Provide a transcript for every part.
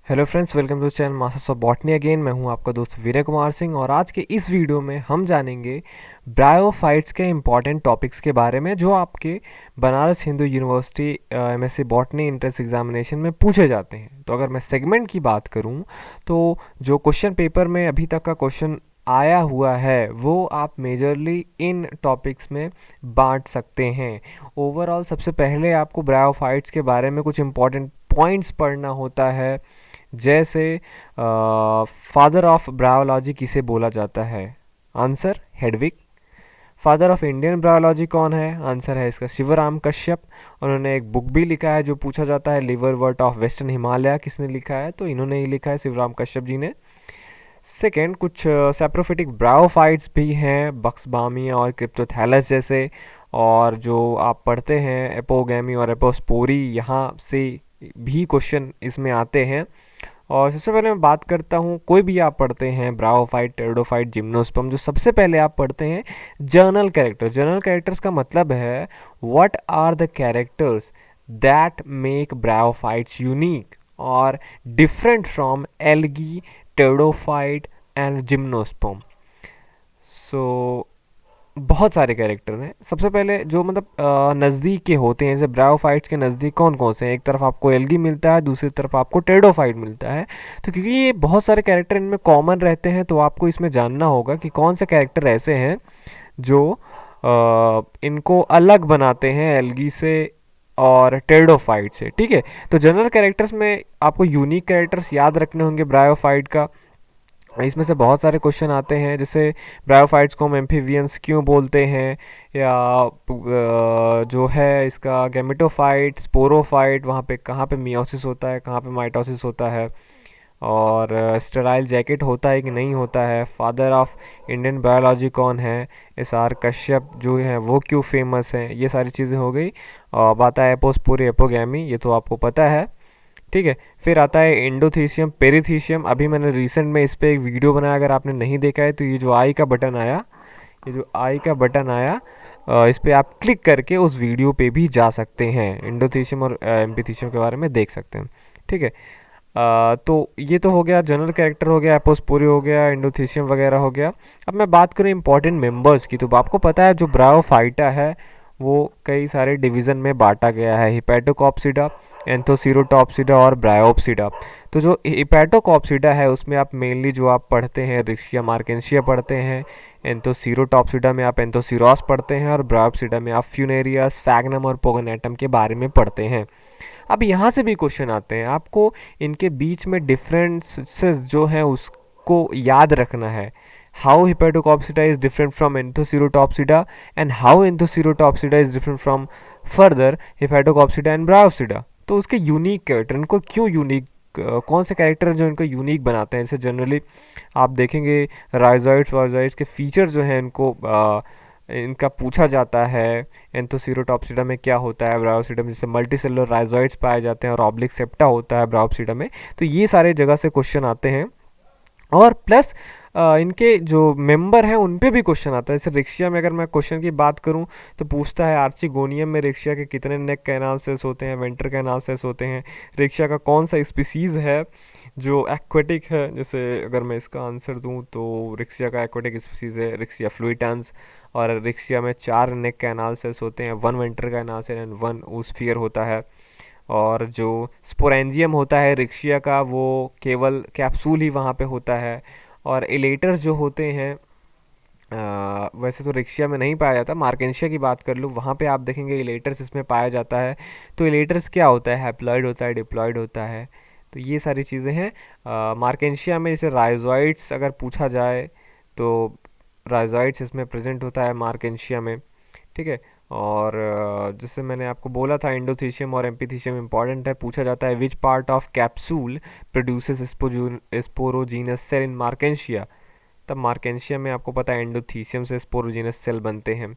Hello friends, welcome to channel masters of botany again. मैं हूं आपका दोस्त विनय कुमार सिंह और आज के इस वीडियो में हम जानेंगे ब्रायोफाइट्स के इम्पॉर्टेंट टॉपिक्स के बारे में जो आपके Banaras Hindu university MSc botany entrance examination में पूछे जाते हैं। तो अगर मैं सेगमेंट की बात करूं तो जो क्वेश्चन पेपर में अभी तक का क्वेश्चन आया हुआ है वो आप मेजरली इन टॉपिक्स में बांट सकते हैं। ओवरऑल सबसे पहले आपको ब्रायोफाइट्स के बारे में कुछ इंपॉर्टेंट पॉइंट्स पढ़ना होता है, जैसे फादर ऑफ ब्रायोलॉजी किसे बोला जाता है? Answer Hedwig. Father of Indian bryology कौन है? आंसर है इसका शिवराम कश्यप। उन्होंने एक बुक भी लिखा है जो पूछा जाता है, लिवर वर्ट ऑफ वेस्टर्न हिमालय। किसने लिखा है? तो इन्होंने ही लिखा है, शिवराम कश्यप जी ने। सेकेंड, कुछ सेप्रोफिटिक ब्रायोफाइट्स भी हैं, बक्सबामिया और क्रिप्टोथैलस जैसे। और जो आप पढ़ते हैं एपोगैमी और एपोस्पोरी, यहाँ से भी क्वेश्चन इसमें आते हैं। और सबसे पहले मैं बात करता हूँ, कोई भी आप पढ़ते हैं ब्रायोफाइट, टेरिडोफाइट, जिम्नोस्पर्म, जो सबसे पहले आप पढ़ते हैं जर्नल कैरेक्टर। जर्नल कैरेक्टर्स का मतलब है what are the characters that make bryophytes unique और different from algae, pteridophyte and gymnosperm. So बहुत सारे कैरेक्टर हैं। सबसे पहले जो मतलब नज़दीक के होते हैं, जैसे ब्रायोफाइट्स के नज़दीक कौन कौन से हैं? एक तरफ आपको एल्गी मिलता है, दूसरी तरफ आपको टेरिडोफाइट मिलता है। तो क्योंकि ये बहुत सारे कैरेक्टर इनमें कॉमन रहते हैं तो आपको इसमें जानना होगा कि कौन से कैरेक्टर ऐसे हैं जो इनको अलग बनाते हैं एल्गी से और टेरिडोफाइट से। ठीक है, तो जनरल कैरेक्टर्स में आपको यूनिक कैरेक्टर्स याद रखने होंगे ब्रायोफाइट का। इसमें से बहुत सारे क्वेश्चन आते हैं, जैसे ब्रायोफाइट्स को हम एम्फीबियंस क्यों बोलते हैं, या जो है इसका गैमेटोफाइट, स्पोरोफाइट, वहाँ पे कहाँ पे मियोसिस होता है, कहाँ पे माइटोसिस होता है, और स्टेराइल जैकेट होता है कि नहीं होता है। फादर ऑफ इंडियन बायोलॉजी कौन है? एस आर कश्यप जो हैं वो क्यों फेमस हैं? ये सारी चीज़ें हो गई। और बात है एपोस्पोरी, एपोगैमी, ये तो आपको पता है। ठीक है, फिर आता है एंडोथीसियम, पेरीथीसियम। अभी मैंने रिसेंट में इस पर एक वीडियो बनाया, अगर आपने नहीं देखा है तो ये जो आई का बटन आया, ये जो आई का बटन आया, इस पर आप क्लिक करके उस वीडियो पे भी जा सकते हैं, एंडोथीसियम और एम्पीथीसियम के बारे में देख सकते हैं। ठीक है, तो ये तो हो गया जनरल कैरेक्टर, हो गया एपोस्पोरी, हो गया एंडोथीसियम वगैरह हो गया। अब मैं बात करूँ इंपॉर्टेंट मेंबर्स की, तो आपको पता है जो ब्रायोफाइटा है वो कई सारे डिवीज़न में बांटा गया है, हिपैटोकॉप्सिडा, एंथोसीरोटॉप्सिडा और ब्रायोप्सिडा। तो जो हिपैटोकॉप्सिडा है उसमें आप मेनली जो आप पढ़ते हैं रिक्शिया मार्केंशिया पढ़ते हैं, एंथोसीरोटॉप्सिडा में आप एंथोसीरोस पढ़ते हैं, और ब्रायोप्सिडा में आप फ्यूनेरियस, फैग्नम और पोगोनेटम के बारे में पढ़ते हैं। अब यहाँ से भी क्वेश्चन आते हैं, आपको इनके बीच में डिफरेंसेस जो हैं उसको याद रखना है। How hepaticopsida is different from anthocerotopsida and how anthocerotopsida is different from further hepaticopsida and bryopsida. तो उसके यूनिक कैरेक्टर, इनको क्यों यूनिक, कौन से कैरेक्टर जो इनको यूनिक बनाते हैं? जैसे जनरली आप देखेंगे राइजोइड्स वाइजोइड्स के फीचर जो हैं इनको इनका पूछा जाता है। एंथोसीरोटॉप्सिडा में क्या होता है, ब्रायोप्सिडा में जैसे मल्टी सेलुलर राइजोइड्स पाए जाते हैं और ऑब्लिक सेप्टा होता है ब्रायोप्सिडा में। तो ये सारे जगह से क्वेश्चन आते हैं। और प्लस इनके जो मेंबर हैं उन पे भी क्वेश्चन आता है। जैसे रिक्शिया में अगर मैं क्वेश्चन की बात करूं तो पूछता है आर्चिगोनियम में रिक्शिया के कितने नेक कैनाल सेल्स होते हैं, वेंटर कैनाल सेल्स होते हैं, रिक्शिया का कौन सा स्पीसीज़ है जो एक्वेटिक है। जैसे अगर मैं इसका आंसर दूं तो रिक्शिया का एक्वेटिक स्पीसीज़ है रिक्शिया फ्लूइटांस, और रिक्शिया में 4 नेक कैनाल सेल्स होते हैं, 1 venter canal cell and 1 oosphere होता है। और जो स्पोरेंजियम होता है रिक्शिया का वो केवल कैप्सूल ही वहाँ पे होता है। और एलेटर्स जो होते हैं वैसे तो रिक्शिया में नहीं पाया जाता, मार्केंशिया की बात कर लूँ वहाँ पे आप देखेंगे एलेटर्स इसमें पाया जाता है। तो एलेटर्स क्या होता है? हैप्लॉइड होता है, डिप्लॉइड होता है। तो ये सारी चीज़ें हैं। मार्केंशिया में जैसे राइजोइड्स अगर पूछा जाए तो राइजोइड्स इसमें प्रेजेंट होता है मार्केंशिया में। ठीक है, और जैसे मैंने आपको बोला था एंडोथीशियम और एम्पीथीशियम इंपॉर्टेंट है, पूछा जाता है which part of capsule produces sporogenous cell in Marchantia. तब मार्केंशिया में आपको पता है एंडोथीशियम से स्पोरोजीनस सेल बनते हैं।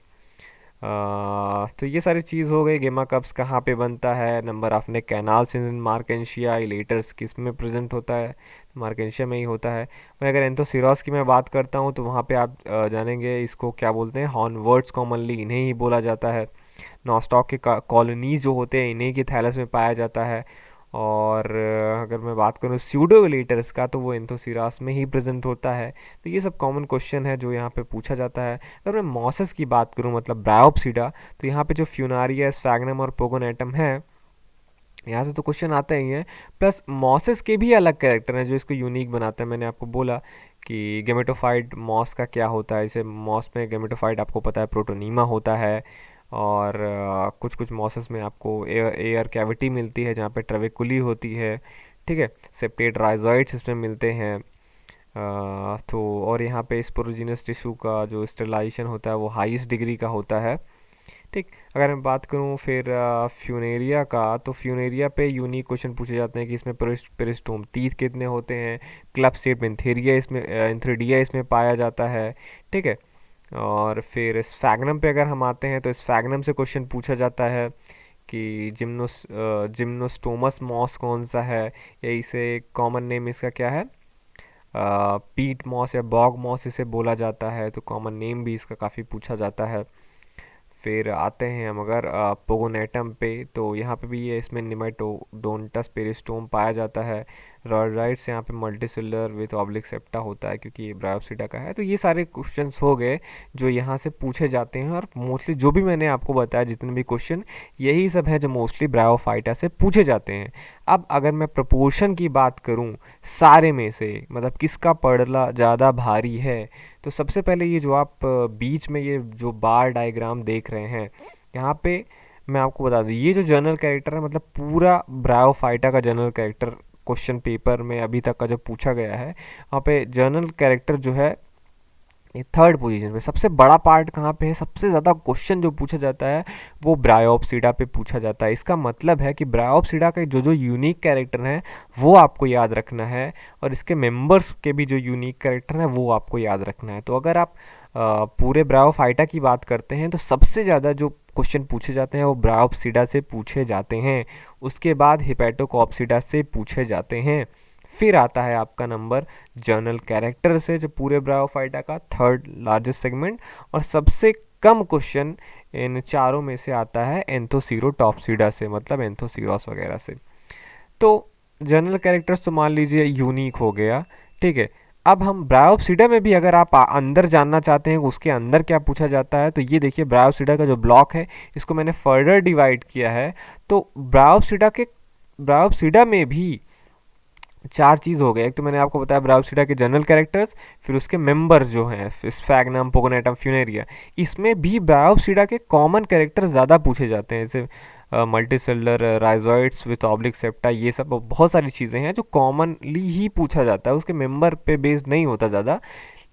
तो ये सारी चीज़ हो गई। गेमा कप्स कहाँ पे बनता है, नंबर ऑफ ने कैनाल्स इन मार्केंशिया, इलेटर्स किस में प्रेजेंट होता है, मार्केंशिया में ही होता है। मैं अगर एंथोसिरोस की मैं बात करता हूँ तो वहाँ पे आप जानेंगे इसको क्या बोलते हैं, हॉर्नवर्ड्स कॉमनली इन्हें ही बोला जाता है। नॉस्टॉक के कॉलोनीज जो होते हैं इन्हीं के थैलस में पाया जाता है। और अगर मैं बात करूँ स्यूडोलेटर्स का तो वो एंथोसिरास में ही प्रेजेंट होता है। तो ये सब कॉमन क्वेश्चन है जो यहाँ पे पूछा जाता है। अगर मैं मॉसेस की बात करूँ मतलब ब्रायोप्सिडा, तो यहाँ पे जो फ्यूनारिया, स्फैग्नम और पोगोनेटम है, यहाँ से तो क्वेश्चन आते ही हैं। प्लस मॉसेस के भी अलग कैरेक्टर हैं जो इसको यूनिक बनाते हैं। मैंने आपको बोला कि गेमेटोफाइट मॉस का क्या होता है, इसे मॉस में गेमेटोफाइट आपको पता है प्रोटोनीमा होता है। और कुछ कुछ मॉसेस में आपको एयर कैविटी मिलती है जहाँ पे ट्रेवेकुली होती है, ठीक है। सेप्टेट राइजोइड्स इसमें मिलते हैं। तो और यहाँ पे स्पोरोजिनस टिश्यू का जो स्टेरिलाइजेशन होता है वो हाईएस्ट डिग्री का होता है, ठीक। अगर मैं बात करूँ फिर फ्यूनेरिया का, तो फ्यूनेरिया पे यूनिक क्वेश्चन पूछे जाते हैं कि इसमें पेरिस्टोम टीथ कितने होते हैं, क्लब शेप एंथेरिया इसमें एंथ्रेडिया इसमें पाया जाता है, ठीक है। और फिर स्फैग्नम पे अगर हम आते हैं तो स्फैग्नम से क्वेश्चन पूछा जाता है कि जिम्नोस्टोमस मॉस कौन सा है, या इसे कॉमन नेम इसका क्या है, पीट मॉस या बॉग मॉस इसे बोला जाता है। तो कॉमन नेम भी इसका काफ़ी पूछा जाता है। फिर आते हैं हम अगर पोगोनेटम पे, तो यहाँ पे भी ये इसमें निमेटोडोंटस पेरिस्टोम पाया जाता है। रॉडराइट्स यहाँ पे मल्टीसेलुलर विथ ऑब्लिक सेप्टा होता है क्योंकि ये ब्रायोप्सिडा का है। तो ये सारे क्वेश्चंस हो गए जो यहाँ से पूछे जाते हैं, और मोस्टली जो भी मैंने आपको बताया जितने भी क्वेश्चन, यही सब है जो मोस्टली ब्रायोफाइटा से पूछे जाते हैं। अब अगर मैं प्रपोर्शन की बात करूँ सारे में से, मतलब किसका पड़ला ज़्यादा भारी है, तो सबसे पहले ये जो आप बीच में ये जो बार डायग्राम देख रहे हैं, यहाँ पे मैं आपको बता दूँ ये जो जनरल कैरेक्टर है, मतलब पूरा ब्रायोफाइटा का जनरल कैरेक्टर क्वेश्चन पेपर में अभी तक का जो पूछा गया है, वहाँ पे जनरल कैरेक्टर जो है ये थर्ड पोजीशन पे। सबसे बड़ा पार्ट कहाँ पे है, सबसे ज़्यादा क्वेश्चन जो पूछा जाता है वो ब्रायोप्सिडा पे पूछा जाता है। इसका मतलब है कि ब्रायोप्सिडा के जो जो यूनिक कैरेक्टर हैं वो आपको याद रखना है, और इसके मेंबर्स के भी जो यूनिक कैरेक्टर हैं वो आपको याद रखना है। तो अगर आप पूरे ब्रायोफाइटा की बात करते हैं तो सबसे ज़्यादा जो क्वेश्चन पूछे जाते हैं वो ब्रायोप्सिडा से पूछे जाते हैं, उसके बाद हिपैटोकॉप्सिडा से पूछे जाते हैं, फिर आता है आपका नंबर जर्नल कैरेक्टर से जो पूरे ब्रायोफाइटा का थर्ड लार्जेस्ट सेगमेंट, और सबसे कम क्वेश्चन इन चारों में से आता है एंथोसीरोटॉप्सिडा से, मतलब एंथोसीरोस वगैरह से। तो जर्नल कैरेक्टर्स तो मान लीजिए यूनिक हो गया, ठीक है। अब हम ब्रायोप्सिडा में भी अगर आप अंदर जानना चाहते हैं उसके अंदर क्या पूछा जाता है, तो ये देखिए ब्रायोप्सिडा का जो ब्लॉक है इसको मैंने फर्दर डिवाइड किया है। तो ब्रायोप्सिडा में भी चार चीज़ हो गए। एक तो मैंने आपको बताया ब्रायोप्सिडा के जनरल कैरेक्टर्स, फिर उसके मेंबर्स जो हैं स्फैग्नम, पोगोनेटम, फ्यूनेरिया, इसमें भी ब्रायोप्सिडा के कॉमन कैरेक्टर ज़्यादा पूछे जाते हैं, जैसे multicellular rhizoids with oblique septa, ये सब बहुत सारी चीज़ें हैं जो कॉमनली ही पूछा जाता है, उसके मेंबर पे बेस्ड नहीं होता ज़्यादा।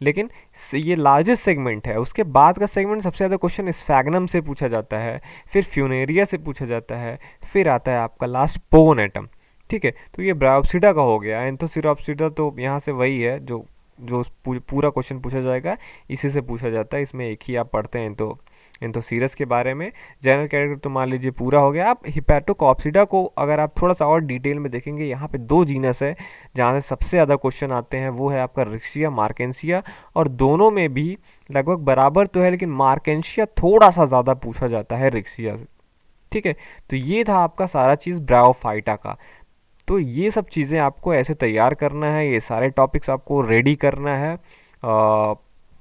लेकिन ये लार्जेस्ट सेगमेंट है। उसके बाद का सेगमेंट सबसे ज़्यादा क्वेश्चन स्फैग्नम से पूछा जाता है, फिर फ्यूनेरिया से पूछा जाता है, फिर आता है आपका लास्ट पोगोनेटम, ठीक है। तो ये ब्रायोप्सिडा का हो गया। एंथोसिरोप्सिडा तो यहाँ से वही है जो जो पूरा क्वेश्चन पूछा जाएगा इसी से पूछा जाता है, इसमें एक ही आप पढ़ते हैं तो एंथोसीरस के बारे में। जनरल कैरेक्टर तो मान लीजिए पूरा हो गया। आप हिपैटोकॉप्सिडा को अगर आप थोड़ा सा और डिटेल में देखेंगे, यहाँ पे दो जीनस है जहाँ से सबसे ज़्यादा क्वेश्चन आते हैं, वो है आपका रिक्सिया, मार्केंसिया, और दोनों में भी लगभग बराबर तो है, लेकिन मार्केंसिया थोड़ा सा ज़्यादा पूछा जाता है रिक्सिया से, ठीक है। तो ये था आपका सारा चीज़ ब्रायोफाइटा का। तो ये सब चीज़ें आपको ऐसे तैयार करना है, ये सारे टॉपिक्स आपको रेडी करना है।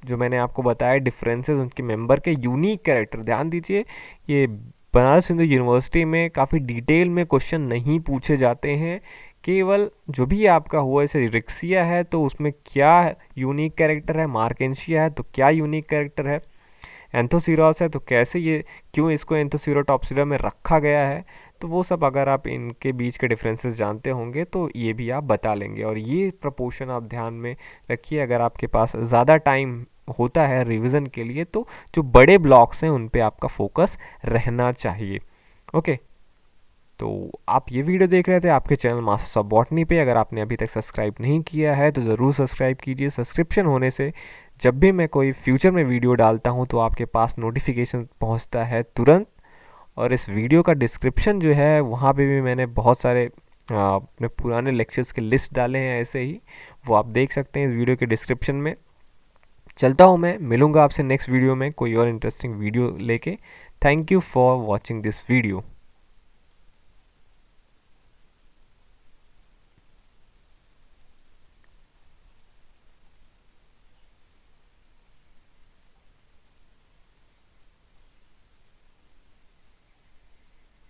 जो मैंने आपको बताया डिफरेंसेस उनके मेंबर के, यूनिक कैरेक्टर, ध्यान दीजिए ये बनारस हिंदू यूनिवर्सिटी में काफ़ी डिटेल में क्वेश्चन नहीं पूछे जाते हैं। केवल जो भी आपका हुआ, जैसे रिक्सिया है तो उसमें क्या यूनिक कैरेक्टर है, मार्केंशिया है तो क्या यूनिक कैरेक्टर है, एंथोसीरोस है तो कैसे ये, क्यों इसको एंथोसीरोटॉप्सिडा में रखा गया है, तो वो सब अगर आप इनके बीच के डिफरेंसेस जानते होंगे तो ये भी आप बता लेंगे। और ये प्रपोर्शन आप ध्यान में रखिए। अगर आपके पास ज़्यादा टाइम होता है रिवीजन के लिए तो जो बड़े ब्लॉक्स हैं उन पे आपका फोकस रहना चाहिए। ओके, तो आप ये वीडियो देख रहे थे आपके चैनल मास्टर्स ऑफ बॉटनी पे। अगर आपने अभी तक सब्सक्राइब नहीं किया है तो ज़रूर सब्सक्राइब कीजिए। सब्सक्रिप्शन होने से जब भी मैं कोई फ्यूचर में वीडियो डालता हूँ तो आपके पास नोटिफिकेशन पहुँचता है तुरंत। और इस वीडियो का डिस्क्रिप्शन जो है वहाँ पे भी मैंने बहुत सारे अपने पुराने लेक्चर्स के लिस्ट डाले हैं ऐसे ही, वो आप देख सकते हैं इस वीडियो के डिस्क्रिप्शन में। चलता हूँ मैं, मिलूँगा आपसे नेक्स्ट वीडियो में कोई और इंटरेस्टिंग वीडियो लेके। Thank you for watching this video.